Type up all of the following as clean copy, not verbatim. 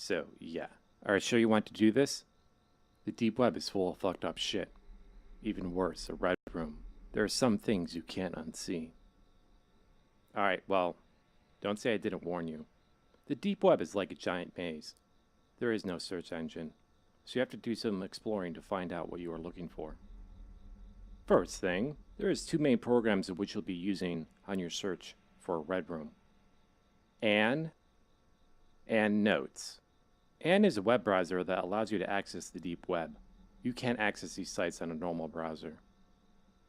So, yeah. Alright, sure you want to do this? The deep web is full of fucked up shit. Even worse, a red room. There are some things you can't unsee. Alright, well, don't say I didn't warn you. The deep web is like a giant maze. There is no search engine, so you have to do some exploring to find out what you are looking for. First thing, there is two main programs of which you'll be using on your search for a red room. Anne and Notes. Anne is a web browser that allows you to access the deep web. You can't access these sites on a normal browser.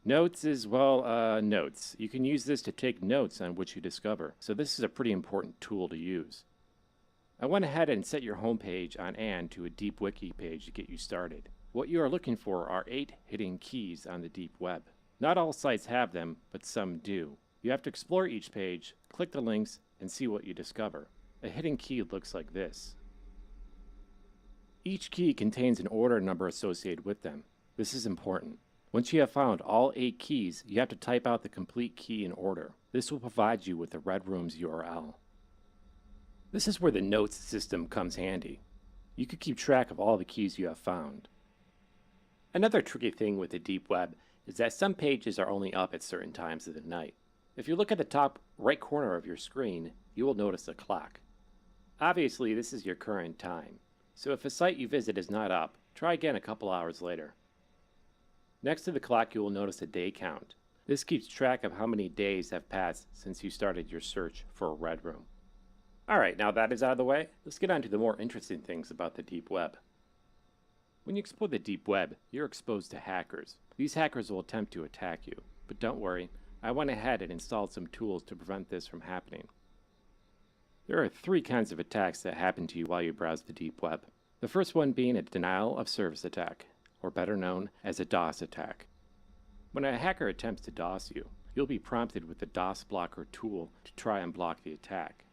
Notes is, well, notes. You can use this to take notes on what you discover, so this is a pretty important tool to use. I went ahead and set your homepage on Anne to a deep wiki page to get you started. What you are looking for are 8 hidden keys on the deep web. Not all sites have them, but some do. You have to explore each page, click the links, and see what you discover. A hidden key looks like this. Each key contains an order number associated with them. This is important. Once you have found all 8 keys, you have to type out the complete key in order. This will provide you with the Red Room's URL. This is where the notes system comes handy. You can keep track of all the keys you have found. Another tricky thing with the deep web is that some pages are only up at certain times of the night. If you look at the top right corner of your screen, you will notice a clock. Obviously, this is your current time, so if a site you visit is not up, try again a couple hours later. Next to the clock, you will notice a day count. This keeps track of how many days have passed since you started your search for a red room. Alright, now that is out of the way, let's get on to the more interesting things about the deep web. When you explore the deep web, you're exposed to hackers. These hackers will attempt to attack you, but don't worry, I went ahead and installed some tools to prevent this from happening. There are 3 kinds of attacks that happen to you while you browse the deep web. The first one being a denial of service attack, or better known as a DOS attack. When a hacker attempts to DOS you, you'll be prompted with the DOS blocker tool to try and block the attack.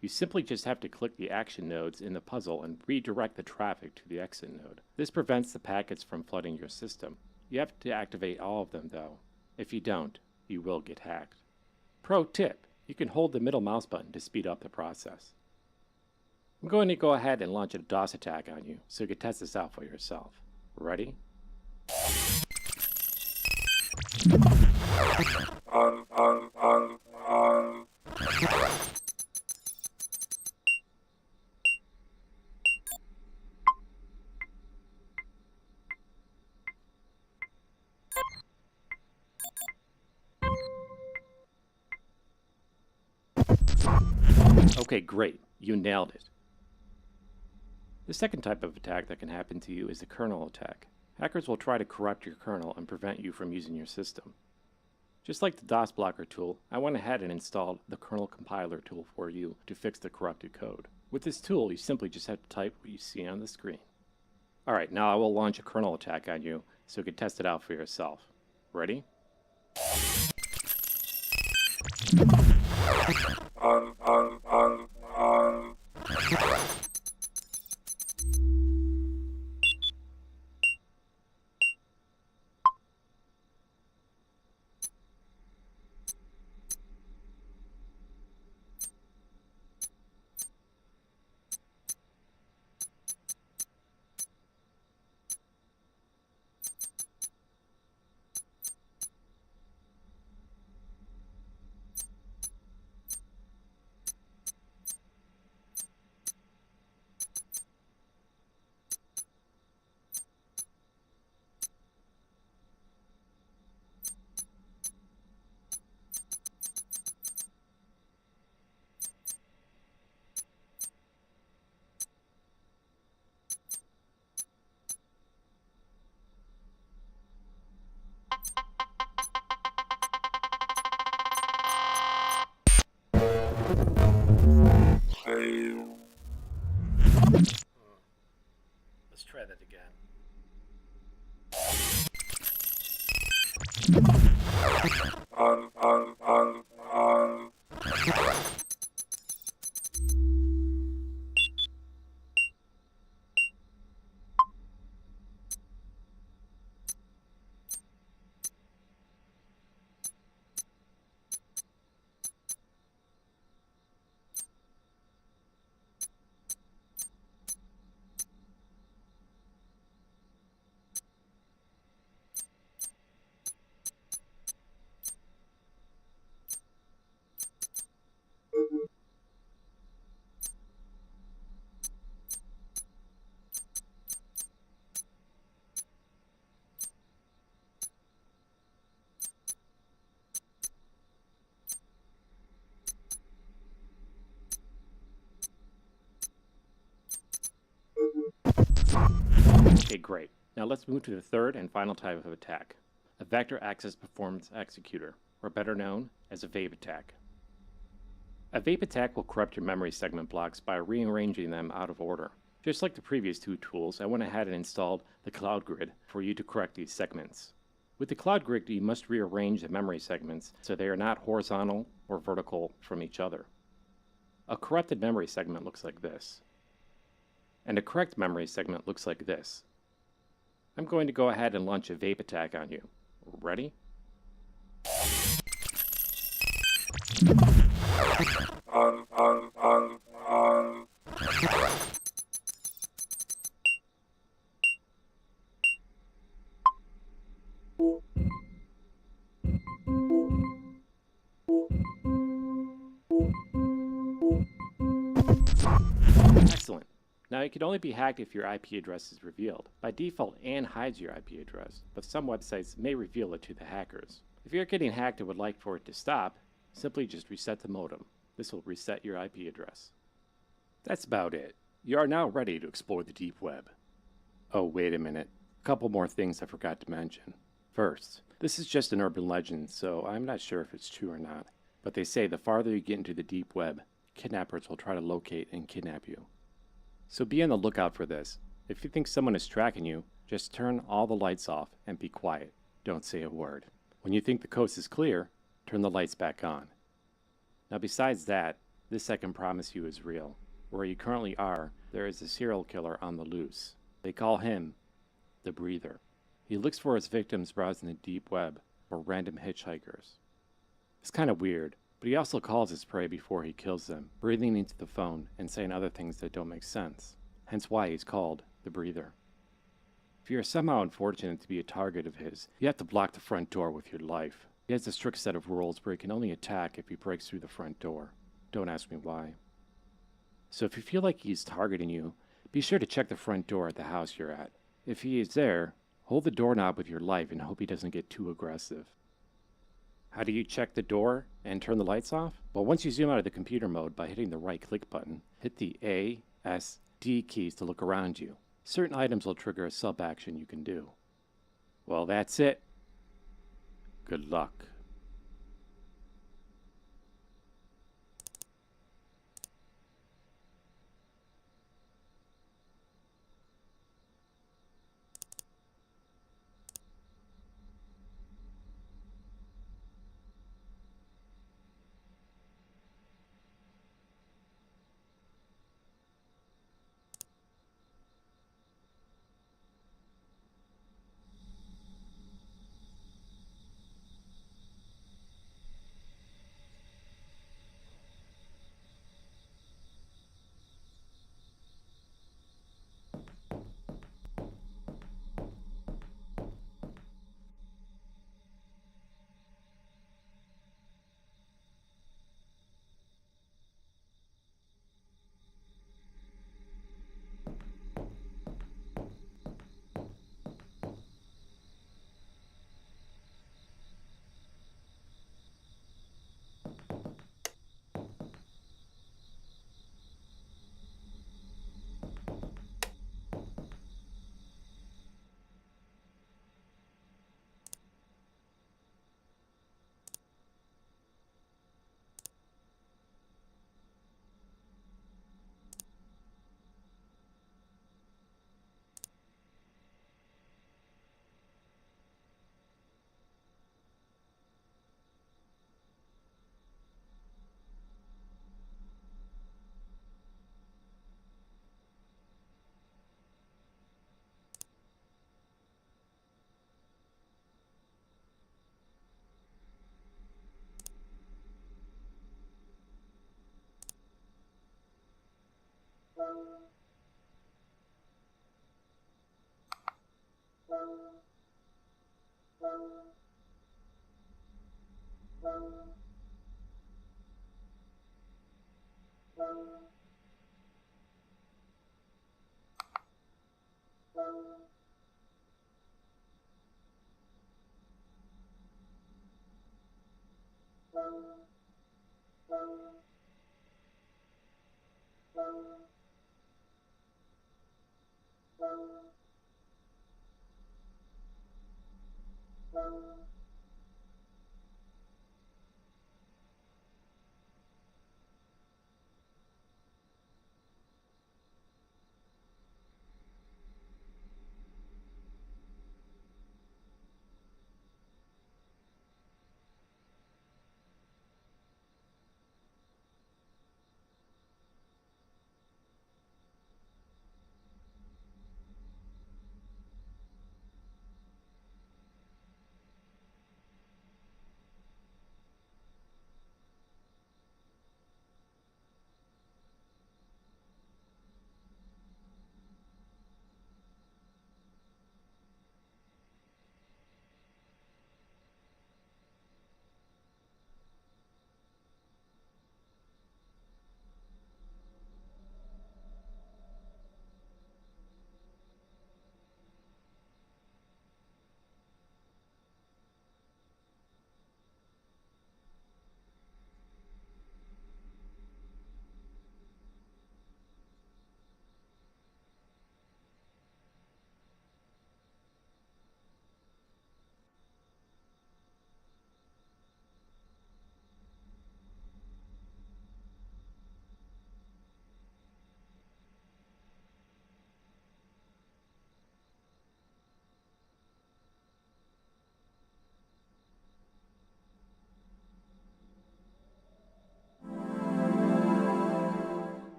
You simply just have to click the action nodes in the puzzle and redirect the traffic to the exit node. This prevents the packets from flooding your system. You have to activate all of them though. If you don't, you will get hacked. Pro tip, you can hold the middle mouse button to speed up the process. I'm going to go ahead and launch a DOS attack on you so you can test this out for yourself. Ready? Okay, great. You nailed it. The second type of attack that can happen to you is the kernel attack. Hackers will try to corrupt your kernel and prevent you from using your system. Just like the DOS blocker tool, I went ahead and installed the kernel compiler tool for you to fix the corrupted code. With this tool, you simply just have to type what you see on the screen. Alright, now I will launch a kernel attack on you so you can test it out for yourself. Ready? Let's try that again. Okay, great. Now let's move to the third and final type of attack, a Vector Access Performance Executor, or better known as a VAPE attack. A VAPE attack will corrupt your memory segment blocks by rearranging them out of order. Just like the previous two tools, I went ahead and installed the Cloud Grid for you to correct these segments. With the Cloud Grid, you must rearrange the memory segments so they are not horizontal or vertical from each other. A corrupted memory segment looks like this, and a correct memory segment looks like this. I'm going to go ahead and launch a VAPE attack on you. Ready? Excellent. Now, it can only be hacked if your IP address is revealed. By default, Anne hides your IP address, but some websites may reveal it to the hackers. If you're getting hacked and would like for it to stop, simply just reset the modem. This will reset your IP address. That's about it. You are now ready to explore the deep web. Oh, wait a minute. A couple more things I forgot to mention. First, this is just an urban legend, so I'm not sure if it's true or not. But they say the farther you get into the deep web, kidnappers will try to locate and kidnap you. So be on the lookout for this. If you think someone is tracking you, just turn all the lights off and be quiet. Don't say a word. When you think the coast is clear, turn the lights back on. Now besides that, this I can promise you is real. Where you currently are, there is a serial killer on the loose. They call him the Breather. He looks for his victims browsing the deep web or random hitchhikers. It's kind of weird, but he also calls his prey before he kills them, breathing into the phone and saying other things that don't make sense. Hence why he's called the Breather. If you are somehow unfortunate to be a target of his, you have to block the front door with your life. He has a strict set of rules where he can only attack if he breaks through the front door. Don't ask me why. So if you feel like he's targeting you, be sure to check the front door at the house you're at. If he is there, hold the doorknob with your life and hope he doesn't get too aggressive. How do you check the door and turn the lights off? Well, once you zoom out of the computer mode by hitting the right click button, hit the A, S, D keys to look around you. Certain items will trigger a sub-action you can do. Well, that's it. Good luck.